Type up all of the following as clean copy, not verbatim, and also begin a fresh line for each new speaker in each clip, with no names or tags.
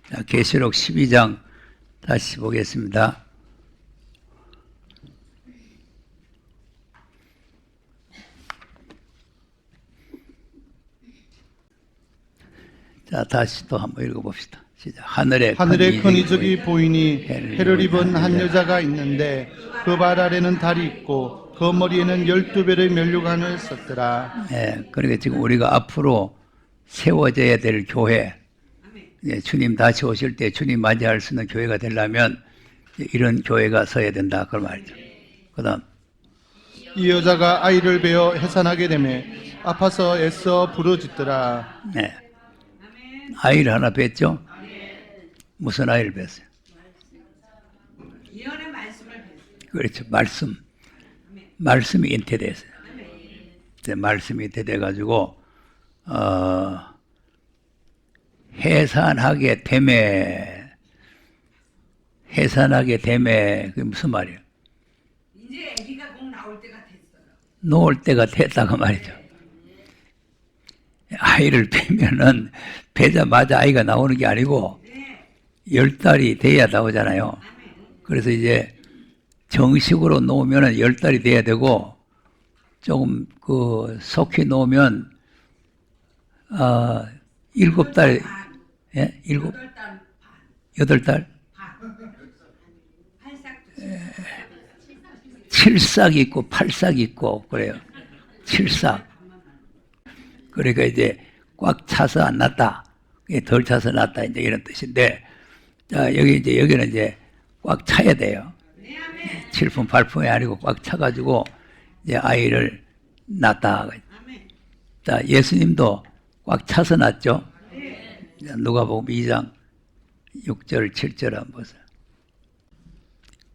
자, 계시록 12장 다시 보겠습니다. 자, 다시 또 한번 읽어봅시다. 시작. 하늘에
큰 이적이 보이니 해를 입은 한 여자가 있는데 그 발 아래는 달이 있고 그 머리에는 12별의 면류관을 썼더라.
예, 그러니까 지금 우리가 앞으로 세워져야 될 교회, 예, 주님 다시 오실 때 주님 맞이할 수 있는 교회가 되려면 이런 교회가 서야 된다. 그런 말이죠. 그 다음.
이 여자가 아이를 베어 해산하게 되매 아파서 애써 부르짖더라.
네. 아이를 하나 뵀죠? 무슨 아이를 뵀어요?
예언의 말씀을 뵀어요.
그렇죠. 말씀이 잉태됐어요. 말씀이 잉태돼가지고 해산하게 되매 그게 무슨 말이에요?
이제 아기가 곧 나올 때가 됐어요.
놓을 때가 됐다고 말이죠. 아이를 빼면은 배자마자 아이가 나오는 게 아니고 10달이 돼야 나오잖아요. 그래서 이제 정식으로 놓으면은 10달이 돼야 되고 조금 속히 놓으면 7달, 예? 8달? 7싹이 있고 8싹이 있고 그래요. 7싹. 그러니까 이제 꽉 차서 안 났다. 덜 차서 났다. 이제 이런 뜻인데, 자, 여기는 이제 꽉 차야 돼요. 7품, 8품이 아니고 꽉 차가지고 이제 아이를 낳다. 자, 예수님도 꽉 차서 낳죠. 누가복음 2장 6절, 7절 한번 보세요.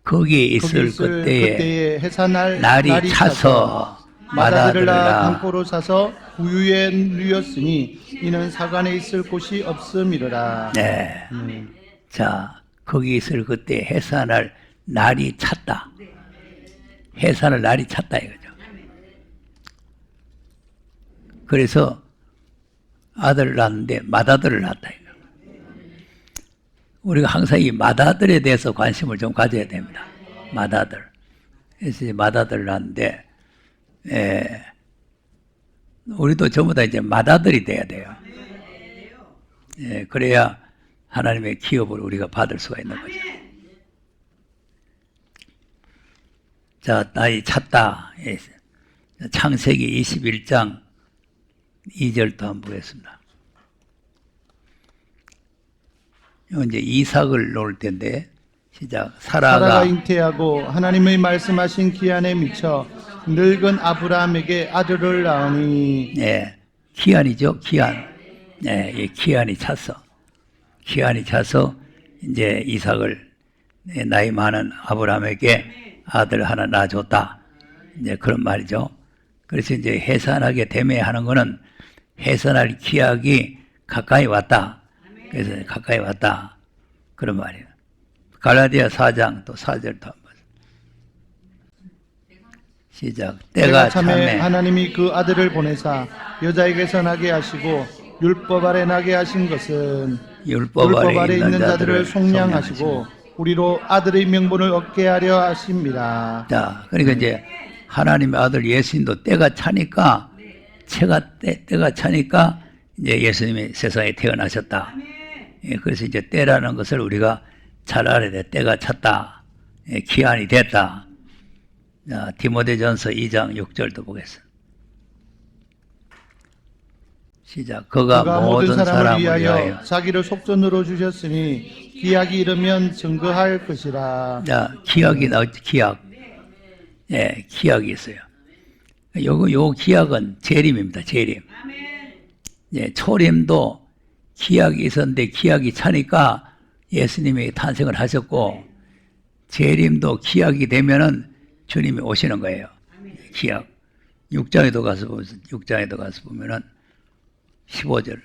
거기에 있을 그때에
해산할
날이 차서
마다들라 강포로 사서 우유에 누였으니 이는 사관에 있을 곳이 없음이로라.
네. 자, 거기 있을 그때 해산할 날이 찼다. 해산할 날이 찼다 이거죠. 그래서 아들을 낳았는데 맏아들을 낳았다 이거. 우리가 항상 이 맏아들에 대해서 관심을 좀 가져야 됩니다. 맏아들. 그래서 이제 맏아들을 낳았는데 우리도 전부 다 이제 맏아들이 돼야 돼요. 예, 그래야 하나님의 기업을 우리가 받을 수가 있는 거죠. 자, 나이 찼다. 예. 창세기 21장 2절도 한번 보겠습니다. 이제 이삭을 놓을 텐데, 시작.
사라가 잉태하고 하나님의 말씀하신 기한에 미쳐 늙은 아브라함에게 아들을 낳으니.
네, 기한이죠, 기한. 네, 이 기한이 찼어. 기한이 차서 이제 이삭을 나이 많은 아브라함에게 아들 하나 낳아줬다. 이제 그런 말이죠. 그래서 이제 해산하게 되매 하는 거는 해산할 기약이 가까이 왔다. 그래서 가까이 왔다. 그런 말이에요. 갈라디아 4장 또 4절도 한번. 시작. 때가 참에
하나님이 그 아들을 보내사 여자에게서 나게 하시고 율법 아래 나게 하신 것은 율법 아래 있는 자들을 속량하시고 우리로 아들의 명분을 얻게 하려 하십니다.
자, 그러니까 이제 하나님의 아들 예수님도 때가 차니까 때가 차니까 이제 예수님이 세상에 태어나셨다. 예, 그래서 이제 때라는 것을 우리가 잘 알아야 돼. 때가 찼다. 예, 기한이 됐다. 자, 디모데전서 2장 6절도 보겠습니다. 시작. 그가 모든 사람을 위하여
자기를 속전으로 주셨으니 기약이 이르면 증거할 것이라.
자, 기약이 나왔죠. 기약. 예, 기약이 있어요. 요 기약은 재림입니다. 재림. 예, 초림도 기약이 있었는데 기약이 차니까 예수님이 탄생을 하셨고, 재림도 기약이 되면은 주님이 오시는 거예요. 기약. 6장에도 가서 보면은 15절.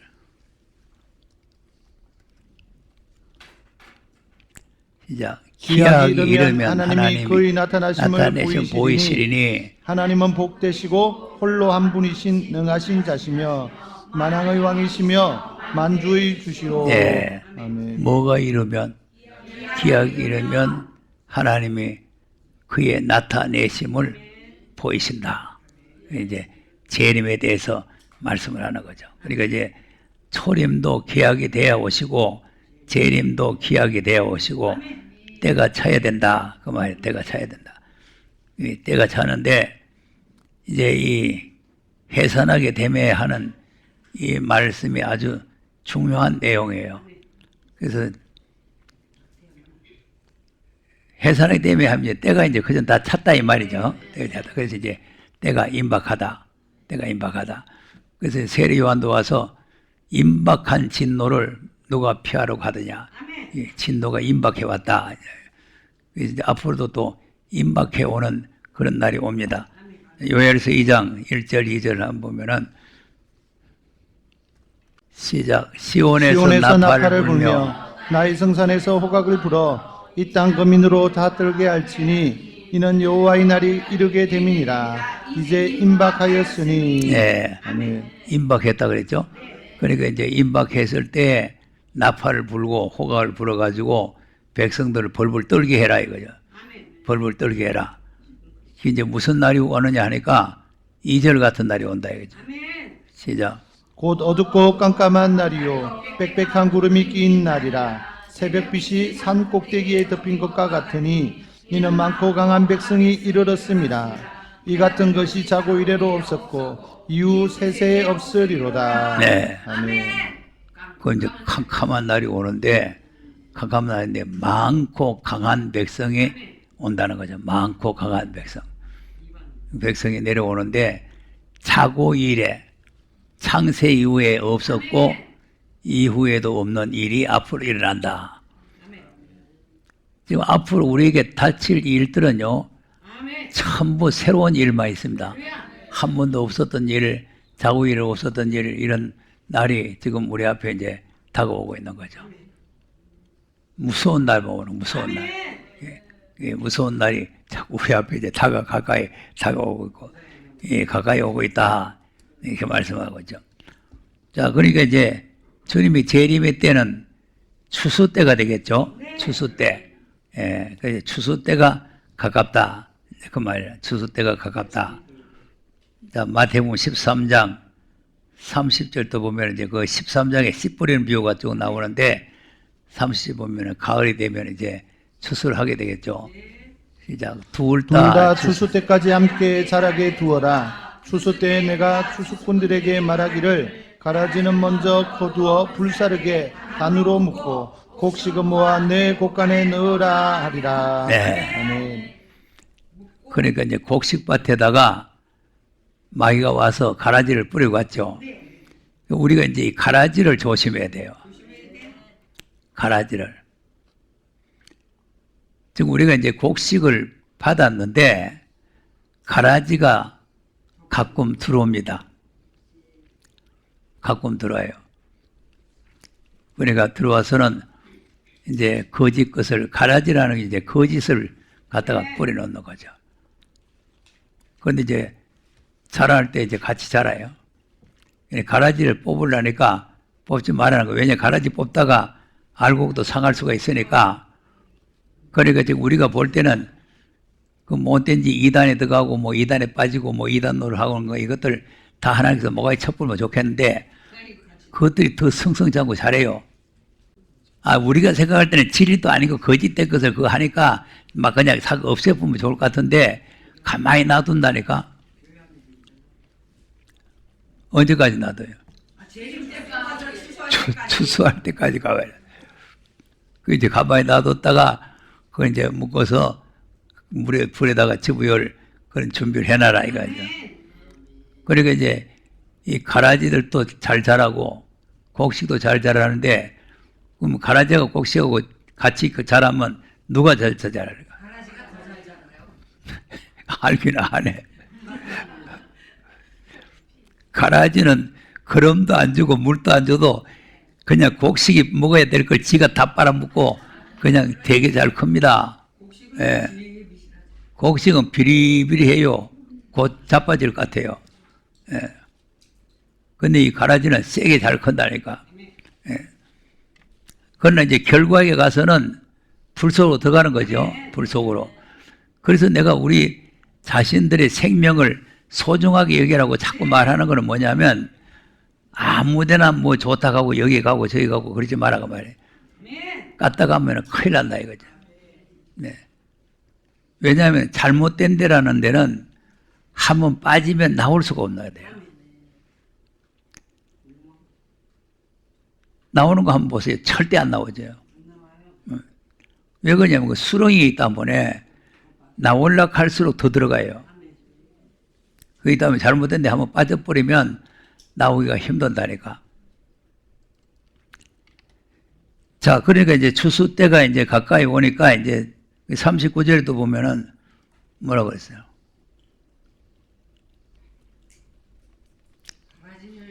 시작. 기약이 이르면 하나님이
그의 나타나심을
보이시리니
하나님은 복되시고 홀로 한 분이신 능하신 자시며 만왕의 왕이시며 만주의 주시오.
예.
아멘.
뭐가 이르면 기약이 이르면 하나님이 그의 나타내심을 보이신다. 이제 재림에 대해서 말씀을 하는 거죠. 그러니까 이제 초림도 기약이 되어 오시고 재림도 기약이 되어 오시고 때가 차야 된다. 그 말이에요. 때가 차야 된다. 이 때가 차는데 이제 이 해산하게 되매 하는 이 말씀이 아주 중요한 내용이에요. 그래서 해산하게 되매 하면 때가 이제 그전 다 찼다 이 말이죠. 그래서 이제 때가 임박하다. 때가 임박하다. 그래서 세례 요한도 와서 임박한 진노를 누가 피하러 가느냐. 이 진노가 임박해 왔다. 그래서 이제 앞으로도 또 임박해 오는 그런 날이 옵니다. 요엘서 2장 1절 2절 한번 보면은 시작. 시온에서 나팔을 불며
나의 성산에서 호각을 불어 이 땅 거민으로 다 떨게 할지니 이는 여호와의 날이 이르게 됨이니라. 이제 임박하였으니.
네.
아멘.
임박했다 그랬죠. 그러니까 이제 임박했을 때 나팔을 불고 호각을 불어가지고 백성들을 벌벌 떨게 해라 이거죠. 벌벌 떨게 해라. 이제 무슨 날이 오느냐 하니까 2절 같은 날이 온다 이거죠. 시작.
곧 어둡고 깜깜한 날이요 빽빽한 구름이 낀 날이라. 새벽빛이 산 꼭대기에 덮인 것과 같으니 이는 많고 강한 백성이 이르렀습니다. 이 같은 것이 자고 이래로 없었고 이후 세세에 없으리로다.
네.
아멘.
그 이제 캄캄한 날이 오는데 캄캄한 날인데 많고 강한 백성이 온다는 거죠. 많고 강한 백성. 백성이 내려오는데 자고 이래 창세 이후에 없었고 이후에도 없는 일이 앞으로 일어난다. 지금 앞으로 우리에게 닥칠 일들은요 전부 새로운 일만 있습니다. 한 번도 없었던 일, 자고 일에 없었던 일, 이런 날이 지금 우리 앞에 이제 다가오고 있는 거죠. 무서운 날 보면 무서운 날. 예, 무서운 날이 자꾸 우리 앞에 이제 가까이 다가오고 있고, 예, 가까이 오고 있다. 이렇게 말씀하고 있죠. 자, 그러니까 이제 주님이 재림의 때는 추수 때가 되겠죠. 추수 때. 예, 그래서 추수 때가 가깝다. 그 말이에요. 추수 때가 가깝다. 자, 마태복음 13장 30절도 보면 이제 그 13장에 씨 뿌리는 비유가 쭉 나오는데 30절 보면 가을이 되면 이제 추수를 하게 되겠죠. 시작. 둘 다
추수 때까지 함께 자라게 두어라. 추수 때에 내가 추수꾼들에게 말하기를 가라지는 먼저 거두어 불사르게 단으로 묶고 곡식은 모아 내 곡간에 넣으라 하리라.
네.
아멘.
그러니까 이제 곡식밭에다가 마귀가 와서 가라지를 뿌리고 갔죠. 우리가 이제 이 가라지를 조심해야 돼요. 가라지를. 지금 우리가 이제 곡식을 받았는데 가라지가 가끔 들어옵니다. 가끔 들어와요. 그러니까 들어와서는 이제 거짓 것을, 가라지라는 게 이제 거짓을 갖다가 뿌려놓는 거죠. 그런데 이제 자랄 때 이제 같이 자라요. 가라지를 뽑으려니까 뽑지 말라는 거예요. 왜냐, 가라지 뽑다가 알곡도 상할 수가 있으니까. 그러니까 지금 우리가 볼 때는 그 못된지 2단에 들어가고 뭐 2단에 빠지고 뭐 2단노를 하고 하는 거, 이것들 다 하나님께서 뭐가 첩불면 좋겠는데 그것들이 더 성성장고 잘해요. 아, 우리가 생각할 때는 진리도 아니고 거짓된 것을 그거 하니까 막 그냥 없애보면 좋을 것 같은데 가만히 놔둔다니까. 언제까지 놔둬요? 추수할 때까지 가봐야 돼. 그 이제 가만히 놔뒀다가 그걸 이제 묶어서 불에다가 집어열 그런 준비를 해놔라 이거죠. 그러니까 이제 이 가라지들도 잘 자라고 곡식도 잘 자라는데 그럼 가라지하고 곡식하고 같이 그 자라면 누가 잘 자랄까?
가라지가 더 잘 자라요.
알긴 아네. 가라지는 거름도 안 주고 물도 안 줘도 그냥 곡식이 먹어야 될 걸 지가 다 빨아먹고 그냥 되게 잘 큽니다. 예. 곡식은 비리비리해요. 곧 자빠질 것 같아요. 예. 근데 이 가라지는 세게 잘 큰다니까. 그러나 이제 결과에 가서는 불 속으로 들어가는 거죠. 불 속으로. 그래서 내가 우리 자신들의 생명을 소중하게 여기라고 자꾸 말하는 거는 뭐냐면 아무데나 뭐 좋다 가고 여기 가고 저기 가고 그러지 말라고 말해. 갔다 가면 큰일 난다 이거죠. 네. 왜냐하면 잘못된 데라는 데는 한번 빠지면 나올 수가 없나야 돼요. 나오는 거 한번 보세요. 절대 안 나오죠. 왜 그러냐면 그 수렁이 있다 보니 나올라 할수록 더 들어가요. 그렇기 때문에 잘못된 데 한번 빠져버리면 나오기가 힘든다니까. 자, 그러니까 이제 추수 때가 이제 가까이 오니까 이제 39절에도 보면은 뭐라고 그랬어요?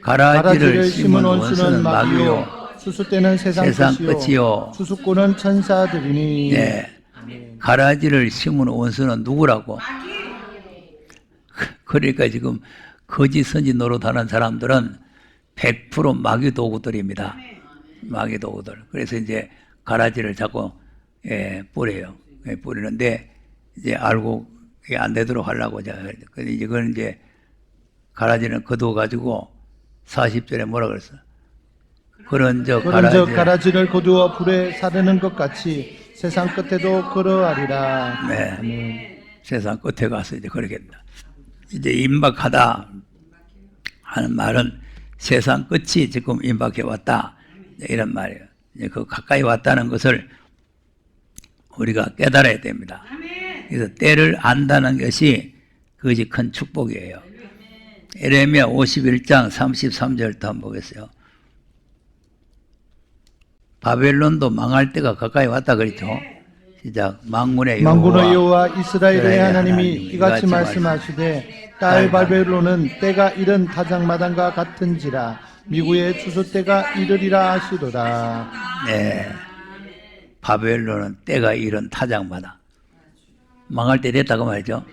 가라지를 심은 원수는 마귀요.
추수 때는 세상 끝이요. 추수꾼은 천사들이니.
네. 가라지를 심은 원수는 누구라고? 그러니까 지금 거짓 선지 노릇하는 사람들은 100% 마귀 도구들입니다. 마귀 도구들. 그래서 이제 가라지를 자꾸 뿌려요. 뿌리는데 이제 알고 안 되도록 하려고 근데 이건 이제 가라지는 거두어 가지고 40절에 뭐라 그랬어? 그런 저
가라지를 거두어 불에 사르는 것 같이 세상 끝에도 그러하리라.
네. 세상 끝에 가서 이제 그러겠다. 이제 임박하다 하는 말은 세상 끝이 지금 임박해 왔다. 이런 말이에요. 이제 그 가까이 왔다는 것을 우리가 깨달아야 됩니다. 그래서 때를 안다는 것이 그것이 큰 축복이에요. 에레미야 51장 33절부터 한번 보겠어요. 바벨론도 망할 때가 가까이 왔다 그랬죠. 시작. 만군의
여호와 이스라엘의 하나님이 이같이 말씀하시되 딸 바벨론은 때가 이른 타작마당과 같은지라 미구의 추수 때가 이르리라 하시도다.
네. 바벨론은 때가 이른 타작마당. 망할 때 됐다고 말이죠.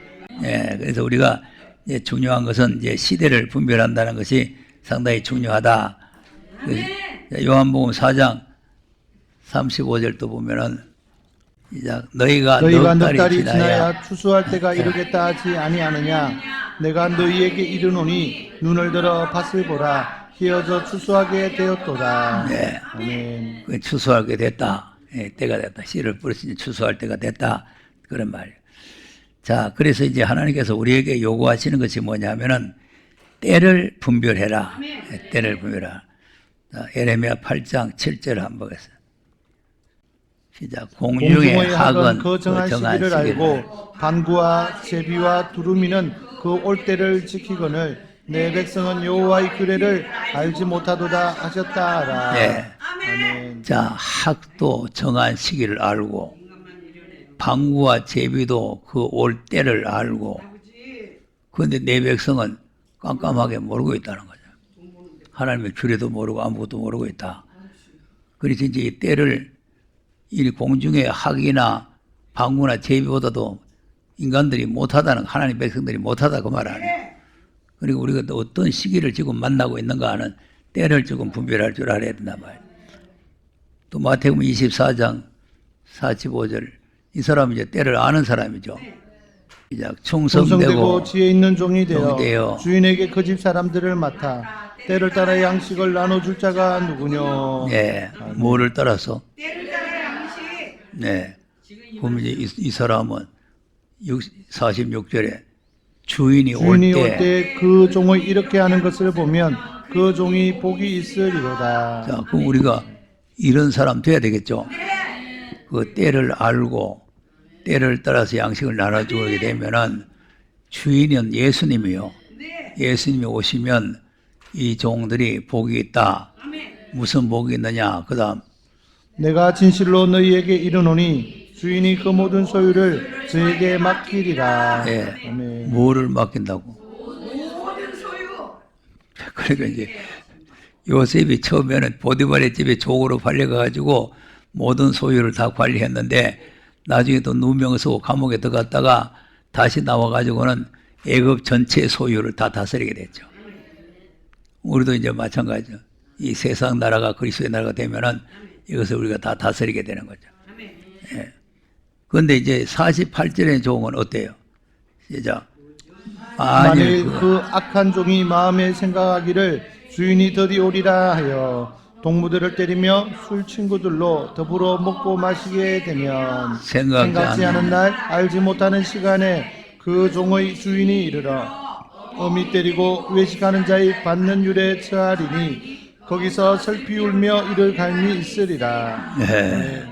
네. 그래서 우리가 이제 중요한 것은 이제 시대를 분별한다는 것이 상당히 중요하다. 요한복음 4장 35절도 보면은 이제 너희가 넉 달이 지나야
추수할 때가 이르겠다 하지 아니하느냐. 내가 너희에게 이르노니 눈을 들어 밭을 보라. 희어져 추수하게 되었도다.
네.
아멘.
그 추수하게 됐다. 때가 됐다. 씨를 뿌렸으니 추수할 때가 됐다. 그런 말이에요. 자, 그래서 이제 하나님께서 우리에게 요구하시는 것이 뭐냐면은 때를 분별해라. 때를 분별해라. 자, 에레미야 8장 7절을 한번 보겠습니다. 시작. 공중의 학은
그 정한 시기를 알고 반구와 제비와 두루미는 그 올 때를 지키거늘 내 백성은 여호와의 규례를 알지 못하도다 하셨다 하라.
네.
아멘.
자, 학도 정한 시기를 알고 방구와 제비도 그 올 때를 알고 그런데 내 백성은 깜깜하게 모르고 있다는 거죠. 하나님의 규례도 모르고 아무것도 모르고 있다. 그래서 이제 이 때를 이 공중의 학이나 방구나 제비보다도 인간들이 못하다는, 하나님 백성들이 못하다 그 말 아니에요. 그리고 우리가 또 어떤 시기를 지금 만나고 있는가 하는 때를 조금 분별할 줄 알아야 된단 말이에요. 또 마태복음 24장 45절 이 사람은 이제 때를 아는 사람이죠. 이제 충성되고
지혜 있는 종이 되어 주인에게 그 집 사람들을 맡아 때를 따라 양식을 나눠줄 자가 누구뇨.
네, 뭐를 따라서?
때를 따라 양식.
네. 그러면 이제 이 사람은 46절에 주인이 올
때 그 종을 이렇게 하는 것을 보면 그 종이 복이 있으리로다.
자, 그럼 우리가 이런 사람 돼야 되겠죠. 그 때를 알고 때를 따라서 양식을 나눠주게 되면은 주인은 예수님이요. 예수님이 오시면 이 종들이 복이 있다. 무슨 복이 있느냐? 그다음
내가 진실로 너희에게 이르노니 주인이 그 모든 소유를 저에게 맡기리라.
네.
아멘.
뭐를 맡긴다고?
모든 소유.
그러니까 이제 요셉이 처음에는 보디발의 집에 종으로 팔려가지고 모든 소유를 다 관리했는데 나중에 또 누명 쓰고 감옥에 들어갔다가 다시 나와가지고는 애굽 전체 소유를 다 다스리게 됐죠. 우리도 이제 마찬가지죠. 이 세상 나라가 그리스도의 나라가 되면은 이것을 우리가 다 다스리게 되는 거죠. 예. 그런데 이제 48절의 종은 어때요? 시작.
만일 그 악한 종이 마음에 생각하기를 주인이 더디 오리라 하여 동무들을 때리며 술 친구들로 더불어 먹고 마시게 되면 생각지 않은 날 알지 못하는 시간에 그 종의 주인이 이르러 어미 때리고 외식하는 자의 받는 율에 처하리니 거기서 슬피 울며 이를 갈미 있으리라.
네.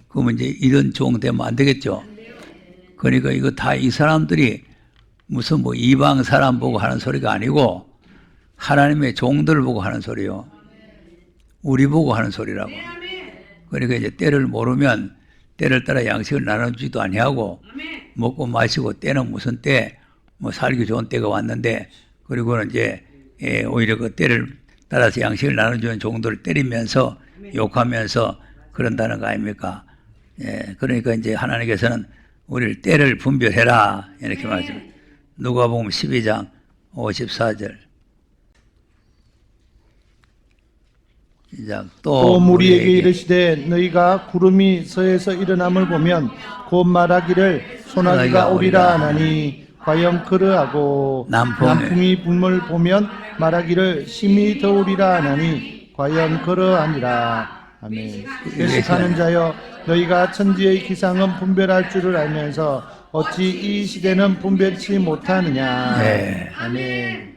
그러면 이제 이런 종 되면 안 되겠죠. 그러니까 이거 다 이 사람들이 무슨 뭐 이방 사람 보고 하는 소리가 아니고 하나님의 종들을 보고 하는 소리요. 우리 보고 하는 소리라고. 그러니까 이제 때를 모르면 때를 따라 양식을 나눠주지도 아니하고 먹고 마시고 때는 무슨 때, 뭐 살기 좋은 때가 왔는데 그리고는 이제 오히려 그 때를 따라서 양식을 나눠주는 종들을 때리면서 욕하면서 그런다는 거 아닙니까? 예, 그러니까 이제 하나님께서는 우리를 때를 분별해라 이렇게 말씀합니다. 누가복음 12장 54절.
또 무리에게 이르시되 너희가 구름이 서에서 일어남을 보면 곧 말하기를 소나기가 오리라 하나니 과연 그러하고 남풍이 불물 보면 말하기를 심히 더우리라 하나니 과연 그러하니라. 아멘. 외식하는 자여 너희가 천지의 기상은 분별할 줄을 알면서 어찌 이 시대는 분별치 못하느냐.
네.
아멘.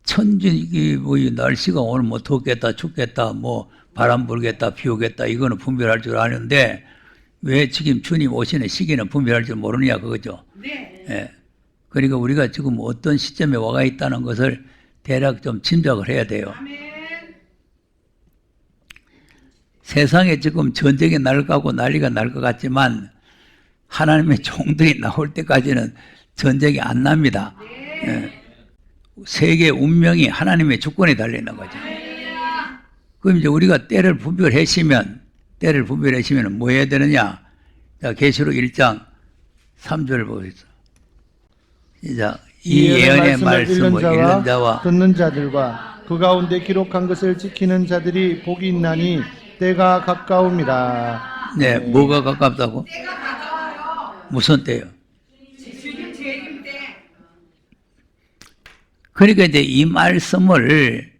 천지 뭐 날씨가 오늘 뭐 덥겠다 춥겠다 뭐 바람 불겠다 비 오겠다 이거는 분별할 줄 아는데 왜 지금 주님 오시는 시기는 분별할 줄 모르느냐 그거죠.
네.
예. 그러니까 우리가 지금 어떤 시점에 와가 있다는 것을 대략 좀 짐작을 해야 돼요. 세상에 지금 전쟁이 날 거고 난리가 날 것 같지만 하나님의 종들이 나올 때까지는 전쟁이 안 납니다. 예. 세계 운명이 하나님의 주권에 달려있는 거죠. 그럼 이제 우리가 때를 분별하시면 뭐 해야 되느냐? 자, 계시록 1장 3절 보겠습니다. 시작. 이 예언의 말씀을 읽는 자와
듣는 자들과 그 가운데 기록한 것을 지키는 자들이 복이 있나니 때가 가까움이라.
네, 뭐가 가깝다고?
때가 가까워요.
무슨 때요?
지금 재림 때.
그러니까 이제 이 말씀을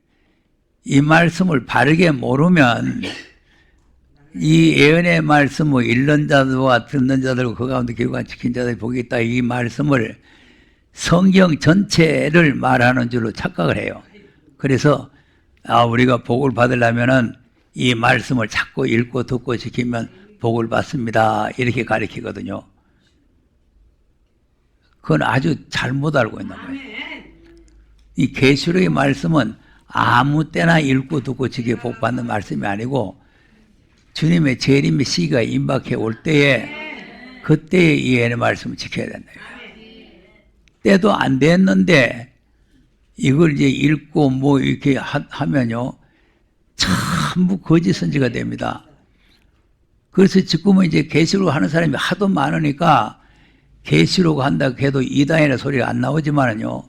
바르게 모르면 이 예언의 말씀을 읽는 자들과 듣는 자들과 그 가운데 기록한 지킨 자들이 복이 있다. 이 말씀을 성경 전체를 말하는 줄로 착각을 해요. 그래서 우리가 복을 받으려면은 이 말씀을 자꾸 읽고 듣고 지키면 복을 받습니다. 이렇게 가르치거든요. 그건 아주 잘못 알고 있는 거예요. 이 계시록의 말씀은 아무 때나 읽고 듣고 지키고 복 받는 말씀이 아니고 주님의 재림의 시기가 임박해 올 때에 그때에 이 예언의 말씀을 지켜야 된다. 때도 안 됐는데 이걸 이제 읽고 뭐 이렇게 하면요 전부 거짓 선지가 됩니다. 그래서 지금은 이제 계시록 하는 사람이 하도 많으니까 계시록 한다 해도 이단이라는 소리가 안 나오지만은요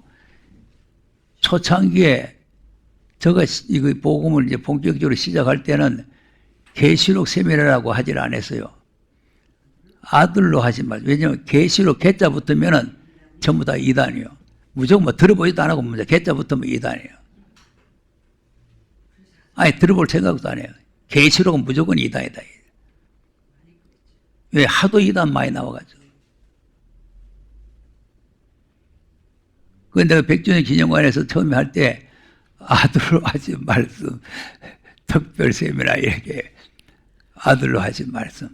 초창기에 제가 이거 복음을 이제 본격적으로 시작할 때는 계시록 세미나라고 하질 않았어요. 아들로 하신 말. 왜냐하면 계시록 개자 붙으면은 전부 다 이단이요. 무조건 뭐 들어보지도 안 하고 먼저 개자 붙으면 이단이에요. 아니 들어볼 생각도 안 해요. 계시록은 무조건 이단이다. 왜 하도 이단 많이 나와가지고. 그런데 내가 백주년 기념관에서 처음에 할 때 아들로 하신 말씀, 특별 세미나 이렇게 아들로 하신 말씀.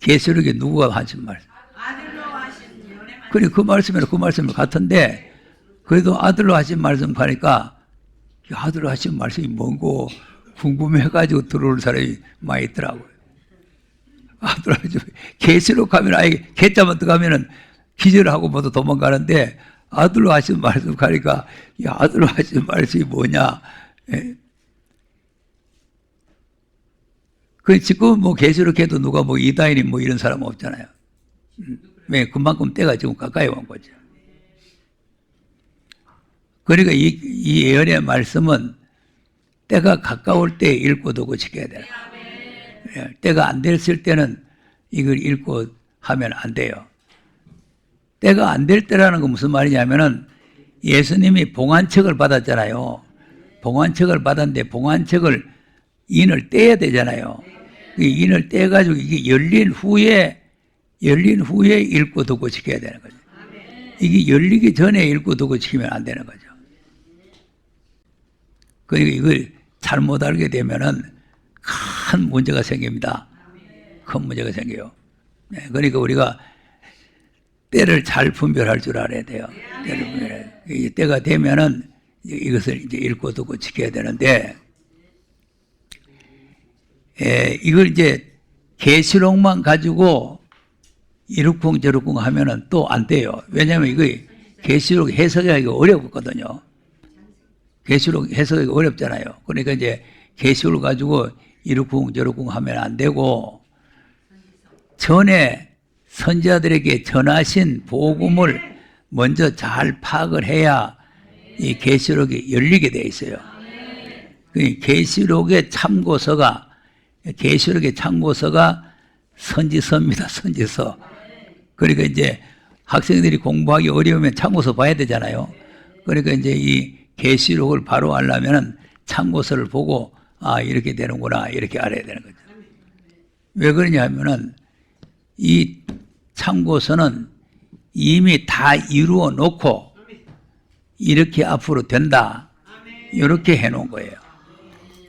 계시록에 누구가 하신 말씀?
아들로 하신 연애 말씀.
그래 그 말씀이랑 그 말씀이 같은데 그래도 아들로 하신 말씀 가니까 아들로 하신 말씀이 뭔고 궁금해가지고 들어올 사람이 많이 있더라고요. 아들로 하신 계시록 가면 아예 개자만 들어가면은 기절하고 모두 도망가는데 아들로 하신 말씀 가니까 야 아들로 하신 말씀이 뭐냐? 예. 그 지금 뭐 계시록 해도 누가 뭐 이단이니 뭐 이런 사람 없잖아요. 왜 그만큼 때가 지금 가까이 온 거죠. 그러니까 이 예언의 말씀은 때가 가까울 때 읽고 두고 지켜야 돼요. 예, 때가 안 됐을 때는 이걸 읽고 하면 안 돼요. 때가 안 될 때라는 건 무슨 말이냐면은 예수님이 봉안책을 받았잖아요. 봉안책을 받았는데 봉안책을 인을 떼야 되잖아요. 그 인을 떼가지고 이게 열린 후에 읽고 두고 지켜야 되는 거죠. 이게 열리기 전에 읽고 두고 지키면 안 되는 거죠. 그러니까 이걸 잘못 알게 되면은 큰 문제가 생깁니다. 큰 문제가 생겨요. 네, 그러니까 우리가 때를 잘 분별할 줄 알아야 돼요. 때를 분별해야 돼요. 때가 되면은 이것을 이제 읽고 두고 지켜야 되는데, 이걸 이제 계시록만 가지고 이룩쿵 저룩쿵 하면은 또 안 돼요. 왜냐하면 이거 계시록 해석하기가 어렵거든요. 계시록 해석하기가 어렵잖아요. 그러니까 이제 계시록을 가지고 이룩쿵 저룩쿵 하면 안 되고, 전에 선지자들에게 전하신 복음을 먼저 잘 파악을 해야 이 계시록이 열리게 돼 있어요. 계시록의 참고서가 선지서입니다. 선지서. 그러니까 이제 학생들이 공부하기 어려우면 참고서 봐야 되잖아요. 그러니까 이제 이 계시록을 바로 알려면은 참고서를 보고 이렇게 되는구나 이렇게 알아야 되는 거죠. 왜 그러냐 하면은 이 참고서는 이미 다 이루어 놓고 이렇게 앞으로 된다 이렇게 해놓은 거예요.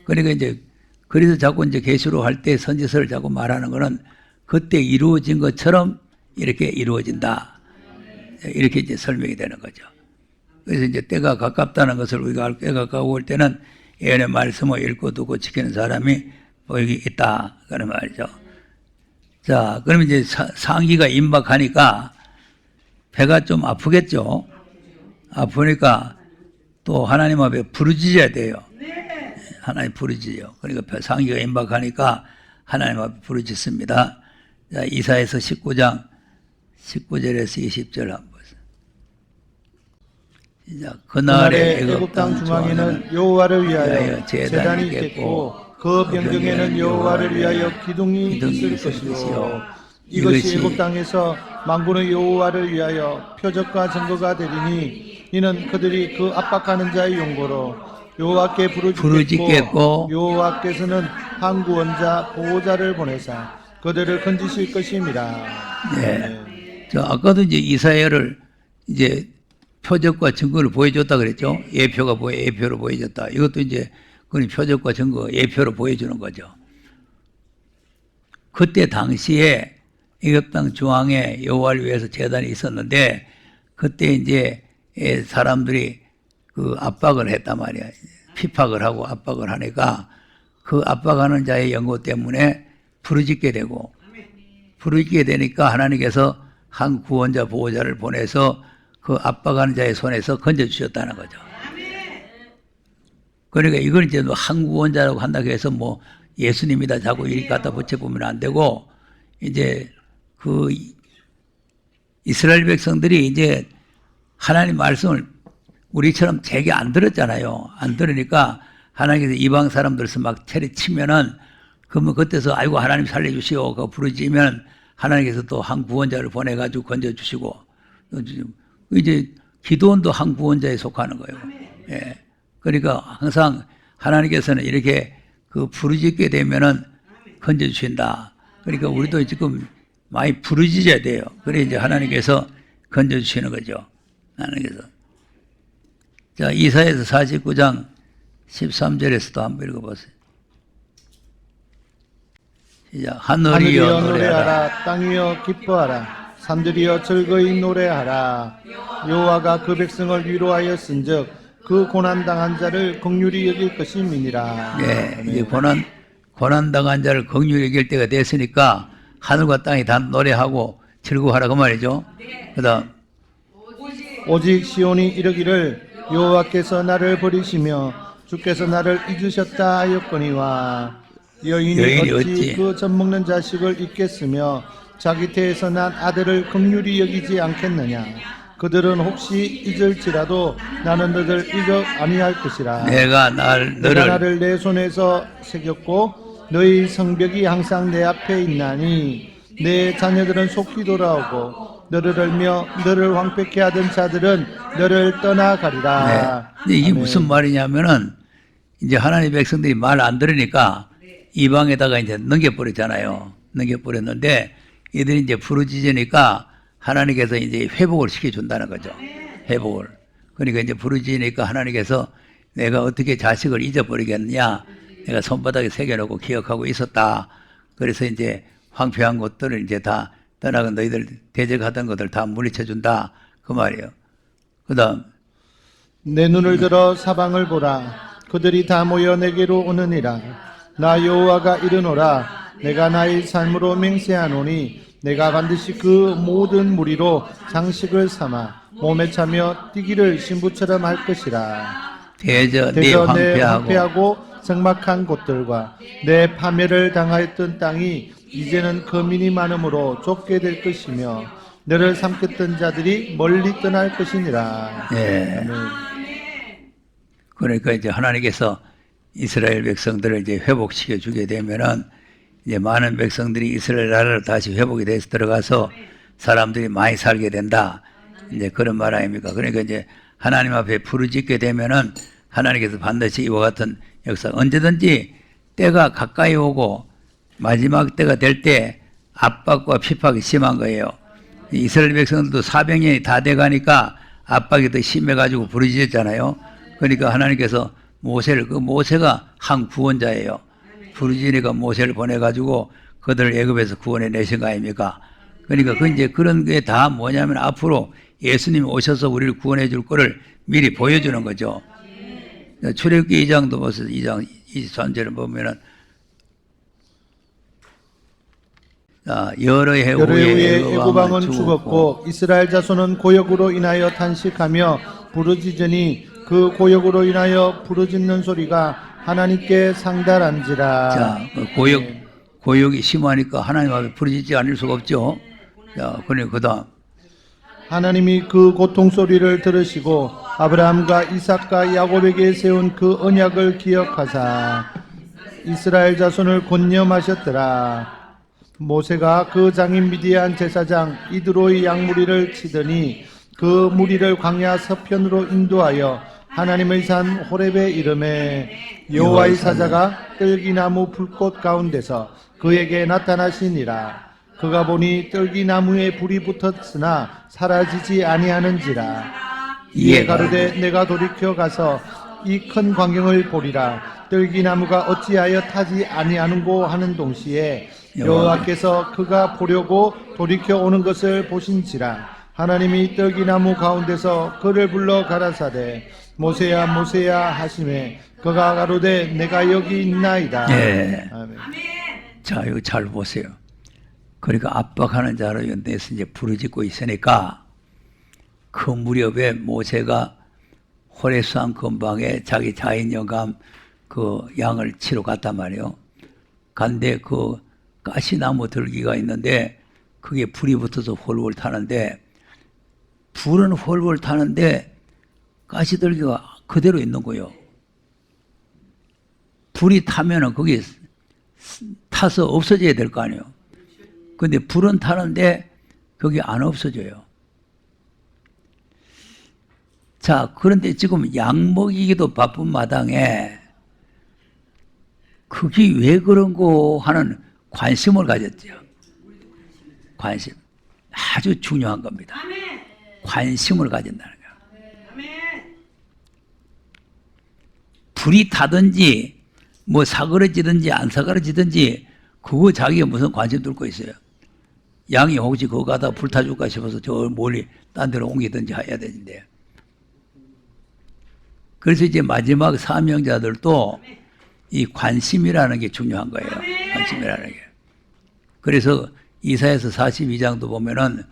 그러니까 이제 그래서 자꾸 이제 계시록 할 때 선지서를 자꾸 말하는 거는 그때 이루어진 것처럼 이렇게 이루어진다 이렇게 이제 설명이 되는 거죠. 그래서 이제 때가 가깝다는 것을 우리가 알 때가 가까울 때는 예언의 말씀을 읽고 두고 지키는 사람이 여기 있다 그런 말이죠. 자, 그럼 이제 상기가 임박하니까 배가 좀 아프겠죠. 아프니까 또 하나님 앞에 부르짖어야 돼요. 하나님 부르짖어요. 그러니까 상기가 임박하니까 하나님 앞에 부르짖습니다. 자, 이사야서 19장 19절에서 20절 한번 보세요. 시작. 그날에
애굽 땅 중앙에는 여호와를 위하여 제단이 있겠고 그 변경에는 여호와를 위하여 기둥이 있을 것이요 이것이 애굽 땅에서 만군의 여호와를 위하여 표적과 증거가 되리니 이는 그들이 그 압박하는 자의 용고로 여호와께 부르짖겠고 여호와께서는 한 구원자 보호자를 보내사 그들을 건지실 것입니다.
네. 저 아까도 이제 이사야를 이제 표적과 증거를 보여줬다 그랬죠. 예표로 보여줬다. 이것도 이제 그건 표적과 증거, 예표로 보여주는 거죠. 그때 당시에 애굽 땅 중앙에 여호와를 위해서 제단이 있었는데 그때 이제 사람들이 그 압박을 했단 말이야. 핍박을 하고 압박을 하니까 그 압박하는 자의 연고 때문에 부르짖게 되고 부르짖게 되니까 하나님께서 한 구원자 보호자를 보내서 그 압박하는 자의 손에서 건져주셨다는 거죠. 그러니까 이걸 이제 한 구원자라고 한다고 해서 뭐 예수님이다 자꾸 이렇게 갖다 붙여보면 안 되고 이제 그 이스라엘 백성들이 이제 하나님 말씀을 우리처럼 제게 안 들었잖아요. 안 들으니까 하나님께서 이방 사람들서 막 체리치면은 그러면 그때서 아이고 하나님 살려주시오 그 부르짖으면 하나님께서 또 한 구원자를 보내가지고 건져주시고 이제 기도원도 한 구원자에 속하는 거예요. 예. 그러니까 항상 하나님께서는 이렇게 그 부르짖게 되면은 건져주신다. 그러니까 우리도 지금 많이 부르짖어야 돼요. 그래 이제 하나님께서 건져주시는 거죠. 하나님께서. 자, 이사야서 49장 13절에서도 한번 읽어보세요. 시작. 하늘이여 노래하라.
땅이여 기뻐하라. 산들이여 즐거이 노래하라. 여호와가 그 백성을 위로하였은즉 그 고난당한 자를 긍휼히 여길 것임이니라.
네, 이제 고난당한 자를 긍휼히 여길 때가 됐으니까 하늘과 땅이 다 노래하고 즐거워하라 그 말이죠. 그다음
오직 시온이 이르기를 여호와께서 나를 버리시며 주께서 나를 잊으셨다 하였거니와 여인이 어찌 그 젖먹는 자식을 잊겠으며 자기 태에서 난 아들을 긍휼히 여기지 않겠느냐. 그들은 혹시 잊을지라도 나는 너를 잊어 아니할 것이라.
내가
내가 나를 내 손에서 새겼고 너희 성벽이 항상 내 앞에 있나니 내 자녀들은 속히 돌아오고 너를 알며 너를 황폐케 하던 자들은 너를 떠나가리라.
근데 이게
아멘.
무슨 말이냐면은 이제 하나님 백성들이 말 안 들으니까 이방에다가 이제 넘겨버렸잖아요. 넘겨버렸는데 이들이 이제 부르짖으니까 하나님께서 이제 회복을 시켜준다는 거죠. 회복을. 그러니까 이제 부르짖으니까 하나님께서 내가 어떻게 자식을 잊어버리겠느냐. 내가 손바닥에 새겨놓고 기억하고 있었다. 그래서 이제 황폐한 것들을 이제 다 떠나고 너희들 대적하던 것들 다 물리쳐준다. 그 말이에요. 그 다음.
내 눈을 들어 사방을 보라. 그들이 다 모여 내게로 오느니라. 나 여호와가 이르노라. 내가 나의 삶으로 맹세하노니 내가 반드시 그 모든 무리로 장식을 삼아 몸에 차며 뛰기를 신부처럼 할 것이라.
대저 내
대저 내
황폐하고
황폐하고 적막한 곳들과 내 파멸을 당하였던 땅이 이제는 거민이 많음으로 좁게 될 것이며 너를 삼켰던 자들이 멀리 떠날 것이니라.
예.
아멘.
그러니까 이제 하나님께서 이스라엘 백성들을 이제 회복시켜 주게 되면은 이제 많은 백성들이 이스라엘 나라로 다시 회복이 돼서 들어가서 사람들이 많이 살게 된다. 이제 그런 말 아닙니까? 그러니까 이제 하나님 앞에 부르짖게 되면은 하나님께서 반드시 이와 같은 역사, 언제든지 때가 가까이 오고 마지막 때가 될 때 압박과 핍박이 심한 거예요. 이스라엘 백성들도 400년이 다 돼가니까 압박이 더 심해가지고 부르짖었잖아요. 그러니까 하나님께서 모세를, 그 모세가 한 구원자예요. 부르짖으니까 모세를 보내가지고 그들을 애굽에서 구원해 내신 거 아닙니까? 그러니까 그 이제 그런 게 다 뭐냐면 앞으로 예수님이 오셔서 우리를 구원해 줄 거를 미리 보여주는 거죠. 출애굽기 2장도 벌써 2장 23절을 보면은 여러 해 후에
애굽왕은 죽었고 이스라엘 자손은 고역으로 인하여 탄식하며 부르짖으니 그 고역으로 인하여 부르짖는 소리가 하나님께 상달한지라.
자, 고역이 심하니까 하나님 앞에 부르짖지 않을 수가 없죠. 자, 그러니 그다음
하나님이 그 고통 소리를 들으시고 아브라함과 이삭과 야곱에게 세운 그 언약을 기억하사 이스라엘 자손을 권념하셨더라. 모세가 그 장인 미디안 제사장 이드로의 양무리를 치더니 그 무리를 광야 서편으로 인도하여 하나님의 산 호렙에 이름에 여호와의 사자가 떨기나무 불꽃 가운데서 그에게 나타나시니라. 그가 보니 떨기나무에 불이 붙었으나 사라지지 아니하는지라. 이에 가로되 내가 돌이켜 가서 이 큰 광경을 보리라. 떨기나무가 어찌하여 타지 아니하는고 하는 동시에 여호와께서 그가 보려고 돌이켜 오는 것을 보신지라. 하나님이 떨기나무 가운데서 그를 불러 가라사대 모세야 모세야 하시매 그가 가로되 내가 여기 있나이다.
네.
아멘.
자, 이거 잘 보세요. 그러니까 압박하는 자로 연대해서 이제 부르짖고 있으니까 그 무렵에 모세가 호레산 근방에 자기 자인 영감 그 양을 치러 갔단 말이에요. 간데 그 가시나무 들기가 있는데 그게 불이 붙어서 홀홀 타는데 불은 홀홀 타는데 가시들기가 그대로 있는 거예요. 불이 타면은 거기 타서 없어져야 될 거 아니에요. 근데 불은 타는데 거기 안 없어져요. 자, 그런데 지금 양 먹이기도 바쁜 마당에 그게 왜 그런고 하는 관심을 가졌죠. 관심. 아주 중요한 겁니다. 관심을 가진다는 거예요. 불이 타든지 뭐 사그러지든지 안 사그러지든지 그거 자기가 무슨 관심 들고 있어요. 양이 혹시 그거 가다 불 타줄까 싶어서 저 멀리 딴 데로 옮기든지 해야 되는데. 그래서 이제 마지막 사명자들도 이 관심이라는 게 중요한 거예요. 관심이라는 게. 그래서 이사야서 42장도 보면은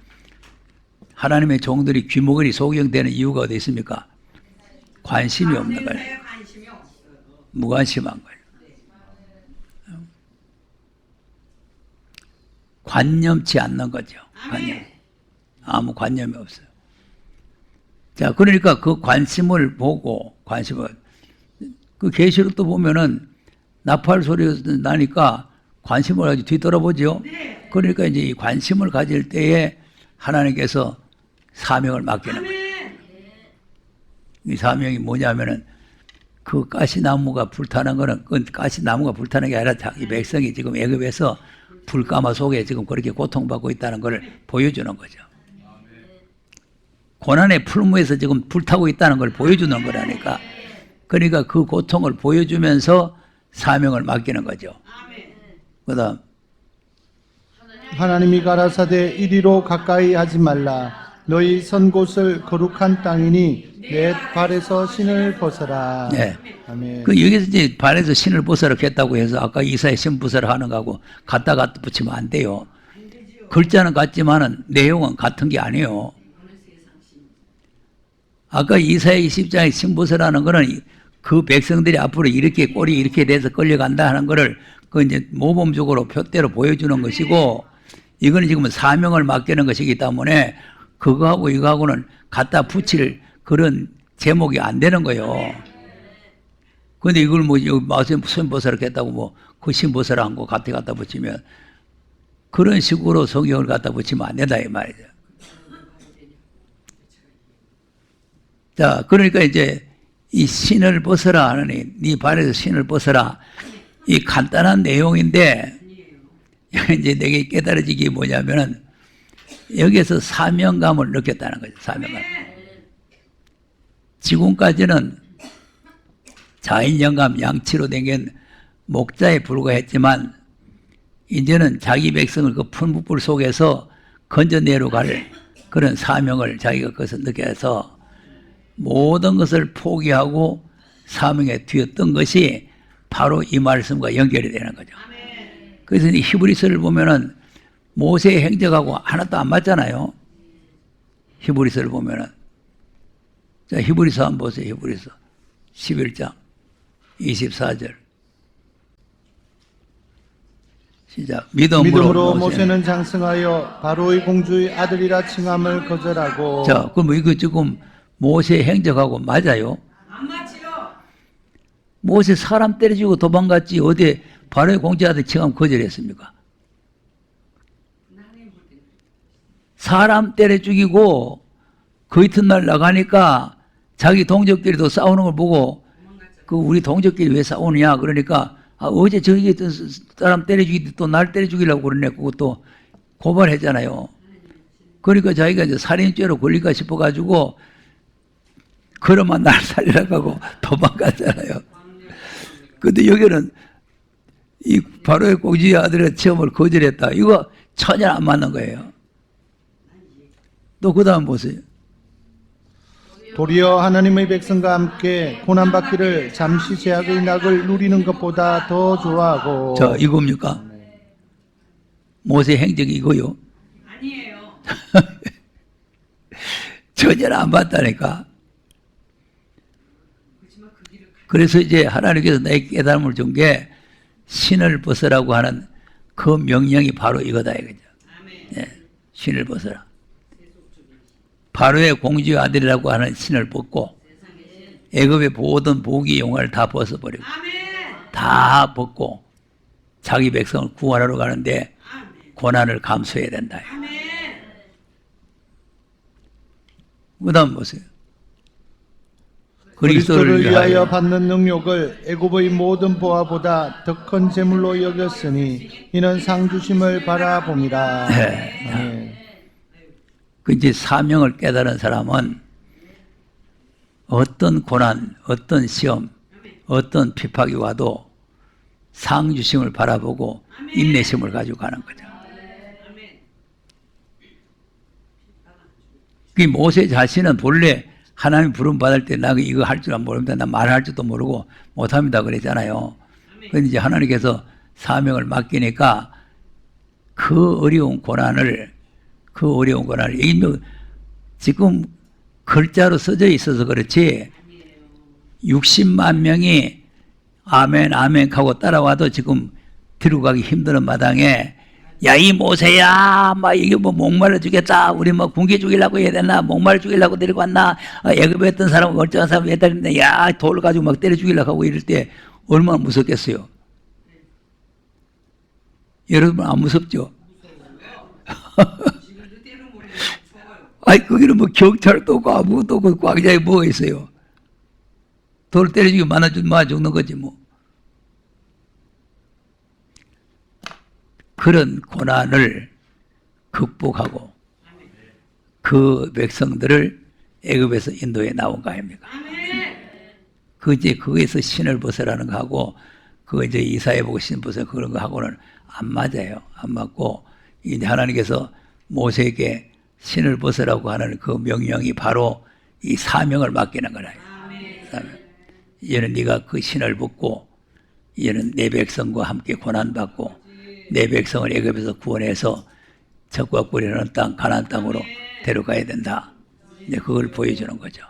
하나님의 종들이 귀머거리 소경되는 이유가 어디 있습니까? 관심이 없는 거예요. 무관심한 거예요. 관념치 않는 거죠. 관념. 아무 관념이 없어요. 자, 그러니까 그 관심을 그 계시록도 보면은 나팔 소리가 나니까 관심을 가지고 뒤돌아보죠. 그러니까 이제 이 관심을 가질 때에 하나님께서 사명을 맡기는 거예요. 이 사명이 뭐냐면은 그 가시나무가 불타는 거는 그 가시나무가 불타는 게 아니라 이 백성이 지금 애굽에서 불가마 속에 지금 그렇게 고통받고 있다는 걸 보여주는 거죠. 고난의 풀무에서 지금 불타고 있다는 걸 보여주는 거라니까. 그러니까 그 고통을 보여주면서 사명을 맡기는 거죠. 그다음
하나님이 가라사대 이리로 가까이 하지 말라. 너희 선 곳을 거룩한 땅이니 내 발에서 신을 벗어라.
네.
아멘.
그 여기서 이제 발에서 신을 벗어라 했다고 해서 아까 이사야 신 벗어라 하는 거하고 갖다 붙이면 안 돼요. 글자는 같지만은 내용은 같은 게 아니에요. 아까 이사야 20장에 신 벗어라는 거는 그 백성들이 앞으로 이렇게 꼴이 이렇게 돼서 끌려간다 하는 거를 그 이제 모범적으로 표대로 보여주는 것이고, 이거는 지금 사명을 맡기는 것이기 때문에 그거하고 이거하고는 갖다 붙일 그런 제목이 안 되는 거예요. 근데 이걸 뭐, 신보사를 했다고 뭐, 그 신보사를 한 거 갖다 붙이면, 그런 식으로 성경을 갖다 붙이면 안 된다, 이 말이죠. 자, 그러니까 이제 이 신을 벗어라 하느니, 네 발에서 신을 벗어라. 이 간단한 내용인데, 이제 내게 깨달아지기 뭐냐면은, 여기에서 사명감을 느꼈다는 거죠, 사명감. 지금까지는 자인, 영감, 양치로 댕긴 목자에 불과했지만, 이제는 자기 백성을 그 풀무불 속에서 건져내려 갈 그런 사명을 자기가 그것을 느껴서 모든 것을 포기하고 사명에 뛰었던 것이 바로 이 말씀과 연결이 되는 거죠. 그래서 이 히브리서를 보면은 모세의 행적하고 하나도 안 맞잖아요. 히브리서를 보면은. 자, 히브리서 한번 보세요. 히브리서 11장 24절. 시작.
믿음으로 모세는 장성하여 바로의 공주의 아들이라 칭함을 거절하고.
자, 그럼 이거 지금 모세의 행적하고 맞아요?
안 맞지요.
모세 사람 때려주고 도망갔지 어디 바로의 공주의 아들 칭함 거절했습니까? 사람 때려 죽이고 그 이튿날 나가니까 자기 동족끼리도 싸우는 걸 보고 그 우리 동족끼리 왜 싸우느냐 그러니까 어제 저기 있던 사람 때려 죽이는데 또 날 때려 죽이려고 그러네. 그것도 고발했잖아요. 그러니까 자기가 이제 살인죄로 걸릴까 싶어가지고 그러면 날 살리라고 하고 도망갔잖아요. 근데 여기는 이 바로의 공주의 아들의 체험을 거절했다. 이거 전혀 안 맞는 거예요. 또 그 다음 보세요.
도리어 하나님의 백성과 함께 고난받기를 잠시 제약의 낙을 누리는 것보다 더 좋아하고.
자, 이겁니까? 모세 행적이 이거요?
아니에요.
전혀 안 봤다니까. 그래서 이제 하나님께서 나에게 깨달음을 준 게 신을 벗으라고 하는 그 명령이 바로 이거다 이거죠. 예, 신을 벗어라. 바로의 공주의 아들이라고 하는 신을 벗고 애굽의 모든 보기 용화를 다 벗어버리고 다 벗고 자기 백성을 구원하러 가는데 고난을 감수해야 된다. 그 다음 보세요.
그리스도를 위하여 받는 능력을 애굽의 모든 보화보다 더 큰 재물로 여겼으니 이는 상 주심을 바라봄이라.
네. 그 이제 사명을 깨달은 사람은 어떤 고난, 어떤 시험, 어떤 핍박이 와도 상 주심을 바라보고 인내심을 가지고 가는 거죠. 그 모세 자신은 본래 하나님 부름 받을 때 나 이거 할 줄 모릅니다. 나 말할 줄도 모르고 못합니다. 그랬잖아요. 그런데 이제 하나님께서 사명을 맡기니까 그 어려운 고난을 지금 글자로 써져 있어서 그렇지 60만 명이 아멘 아멘 하고 따라와도 지금 뒤로 가기 힘드는 마당에 야, 이 모세야, 막 이게 뭐 목말라 죽겠다. 우리 뭐 군기 죽이려고 해야 되나? 목말라 죽이려고 데리고 왔나? 애굽에 있던 사람, 멀쩡한 사람 왜 때리는데, 야, 돌 가지고 막 때려 죽이려고 하고 이럴 때 얼마나 무섭겠어요. 여러분 안 무섭죠? 아니, 거기는 뭐 경찰도 없고 아무것도 없고 광야에 뭐가 있어요? 돌 때려 죽이면 맞아 죽는 거지 뭐. 그런 고난을 극복하고 그 백성들을 애굽에서 인도에 나온 거 아닙니까? 그 이제 거기에서 신을 벗으라는 거 하고 그 이제 이사야 보고 신 벗어 그런 거 하고는 안 맞아요. 안 맞고 이제 하나님께서 모세에게 신을 벗으라고 하는 그 명령이 바로 이 사명을 맡기는 거라. 이제는 네가 그 신을 벗고 이제는 내 백성과 함께 고난 받고 내 백성을 애굽에서 구원해서 적과 꿀이라는 땅 가나안 땅으로 데려가야 된다. 이제 그걸 보여주는 거죠.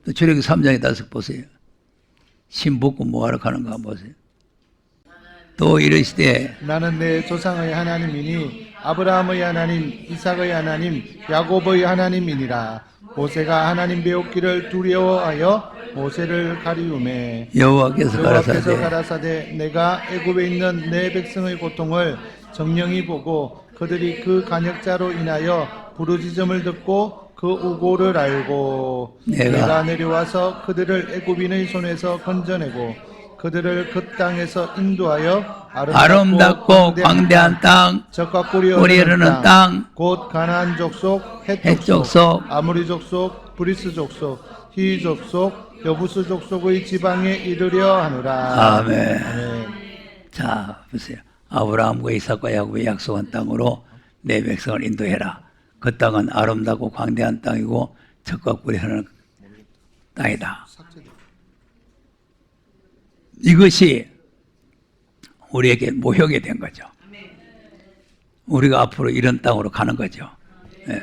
또 출애굽기 3장에 다시 보세요. 신 벗고 뭐하러 가는가 한번 보세요. 또 이르시되
나는 내 조상의 하나님이니 아브라함의 하나님, 이삭의 하나님, 야곱의 하나님이니라. 모세가 하나님 배웠기를 두려워하여 모세를 가리우매
여호와께서
가라사대 내가 애굽에 있는 내 백성의 고통을 정령히 보고 그들이 그 간역자로 인하여 부르짖음을 듣고 그 우고를 알고 내가 내려와서 그들을 애굽인의 손에서 건져내고 그들을 그 땅에서 인도하여
아름답고 광대한 땅,
적과 꿀이
흐르는 땅,
곧 가나안 족속, 헷 족속, 아모리 족속, 브리스 족속, 히 족속, 여부스 족속의 지방에 이르려 하노라.
아멘. 자, 보세요. 아브라함과 이삭과 야곱의 약속한 땅으로 내 백성을 인도해라. 그 땅은 아름답고 광대한 땅이고 적과 꿀이 흐르는 땅이다. 이것이 우리에게 모형이 된 거죠. 우리가 앞으로 이런 땅으로 가는 거죠. 네.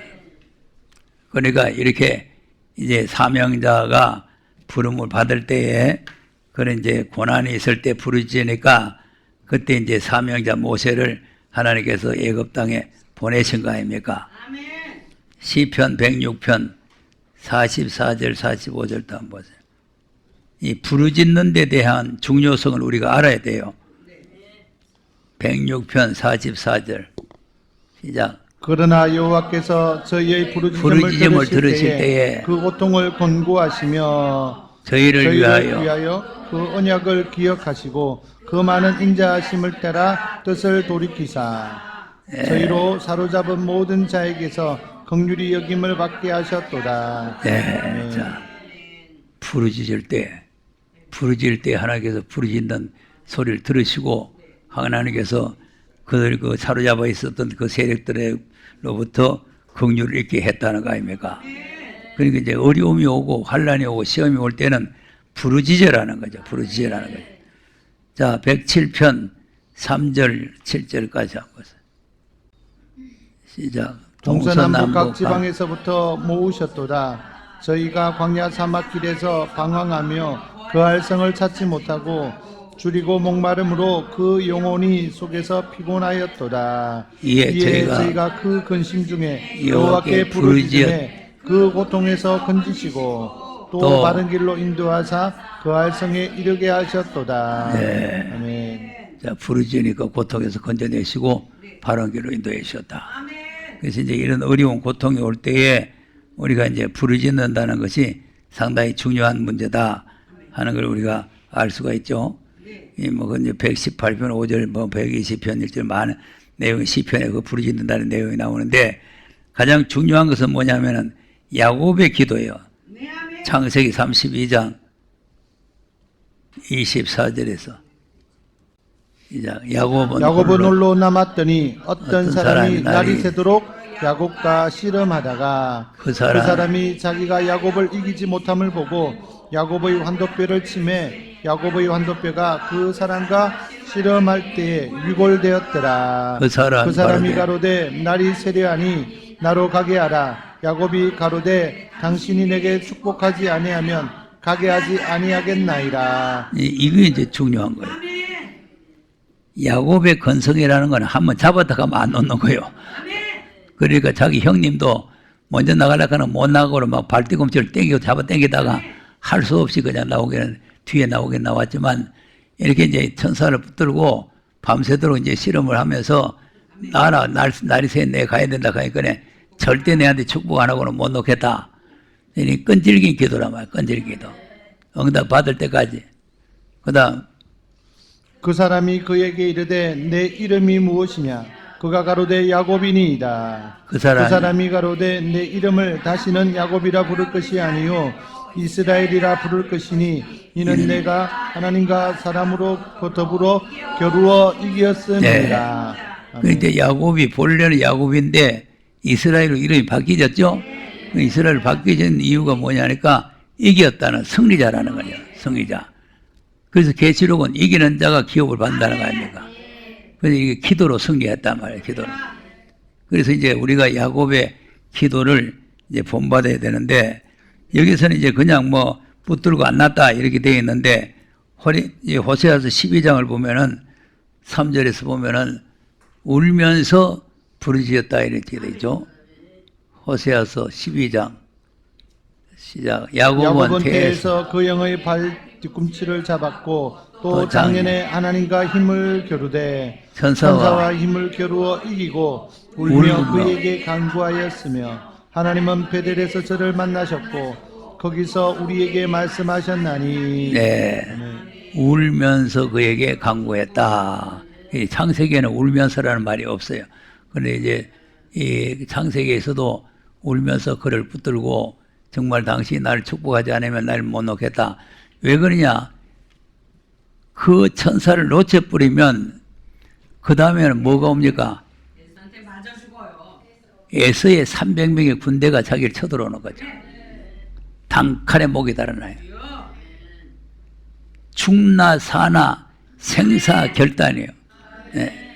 그러니까 이렇게 이제 사명자가 부름을 받을 때에 그런 이제 고난이 있을 때 부르짖으니까 그때 이제 사명자 모세를 하나님께서 애굽 땅에 보내신 거 아닙니까? 시편 106편 44절 45절 도 한번 보세요. 이 부르짖는 데 대한 중요성을 우리가 알아야 돼요. 106편 44절 시작.
그러나 여호와께서 저희의 부르짖음을 들으실 때에 그 고통을 권고하시며
저희를
위하여 그 언약을 기억하시고 그 많은 인자하심을 따라 뜻을 돌이키사 저희로 사로잡은 모든 자에게서 긍휼히 여김을 받게 하셨도다.
네. 자, 부르짖을 때 하나님께서 부르짖는 소리를 들으시고 하나님께서 그들 그 사로잡아 있었던 그 세력들로부터 긍휼을 잃게 했다는 거 아닙니까? 그러니까 이제 어려움이 오고 환란이 오고 시험이 올 때는 부르짖으라는 거죠. 부르짖으라는 거죠. 자, 107편 3절 7절까지 한번 보세요. 시작.
동서남북 각 지방에서부터 모으셨도다. 저희가 광야 사막길에서 방황하며 그 알성을 찾지 못하고 줄이고 목마름으로 그 영혼이 속에서 피곤하였도다. 이에 저희가 그 근심 중에 여호와께 부르짖음에 그 고통에서 건지시고 또 바른 길로 인도하사 그 알성에 이르게 하셨도다.
네.
아멘.
자, 부르짖으니까 고통에서 건져내시고 바른 길로 인도해 주셨다. 그래서 이제 이런 어려운 고통이 올 때에 우리가 이제 부르짖는다는 것이 상당히 중요한 문제다 하는 걸 우리가 알 수가 있죠. 뭐, 이제 118편 5절, 뭐, 120편 1절 많은 내용이 시편에 그 부르짖는다는 내용이 나오는데 가장 중요한 것은 뭐냐면은 야곱의 기도예요. 창세기 32장 24절에서
야곱은 홀로 남았더니 어떤 사람이 날이 새도록 야곱과 씨름하다가 그 사람이 자기가 야곱을 이기지 못함을 보고 야곱의 환도뼈를 치매 야곱의 환도뼈가 그 사람과 씨름할 때에 위골되었더라. 그 사람이 가로되 날이 세려하니 나로 가게 하라. 야곱이 가로되 당신이 내게 축복하지 아니하면 가게 하지 아니하겠나이다.
이게 이제 중요한 거예요. 야곱의 건성이라는 건 한번 잡았다 가면 안 놓는 거예요. 그러니까 자기 형님도 먼저 나가려고 하면 못 나가고 막 발뒤꿈치를 땡기고 잡아 땡기다가 할 수 없이 그냥 뒤에 나오긴 나왔지만 이렇게 이제 천사를 붙들고 밤새도록 이제 실험을 하면서 날이 새 내 가야 된다 하니까 절대 내한테 축복 안 하고는 못 놓겠다. 이 끈질긴 기도란 말이야. 끈질긴 기도. 응답 받을 때까지. 그다음
그 사람이 그에게 이르되 내 이름이 무엇이냐? 그가 가로되 야곱이니이다.
그 사람이
가로되 내 이름을 다시는 야곱이라 부를 것이 아니요 이스라엘이라 부를 것이니 이는 내가 하나님과 사람으로 더불어 겨루어 이겼음이라.
그 이제 야곱이 본래는 야곱인데 이스라엘로 이름이 바뀌었죠. 그 이스라엘 바뀌어진 이유가 뭐냐니까 이겼다는 승리자라는 거죠. 승리자. 그래서 계시록은 이기는 자가 기업을 받는다는 거 아닙니까? 그래서 이게 기도로 승리했단 말이에요. 기도로. 그래서 이제 우리가 야곱의 기도를 이제 본받아야 되는데 여기서는 이제 그냥 뭐 붙들고 안 났다 이렇게 되어 있는데 호세아서 12장을 보면은 3절에서 보면은 울면서 부르짖었다 이렇게 되어 있죠. 호세아서 12장 시작. 야곱은
태에서 그 영의 발 뒤꿈치를 잡았고 또 작년에 하나님과 힘을 겨루되 천사와 힘을 겨루어 이기고 울며 그에게 간구하였으며 하나님은 베델에서 저를 만나셨고 거기서 우리에게 말씀하셨나니.
네. 울면서 그에게 간구했다. 이 창세기에는 울면서라는 말이 없어요. 그런데 이제 이 창세기에서도 울면서 그를 붙들고 정말 당신이 나를 축복하지 않으면 나를 못 놓겠다. 왜 그러냐? 그 천사를 놓쳐버리면 그 다음에는 뭐가 옵니까?
예수한테 맞아 죽어요.
에서의 300명의 군대가 자기를 쳐들어오는 거죠. 단칼에 목이 달아나요. 죽나 사나 생사 결단이에요. 네.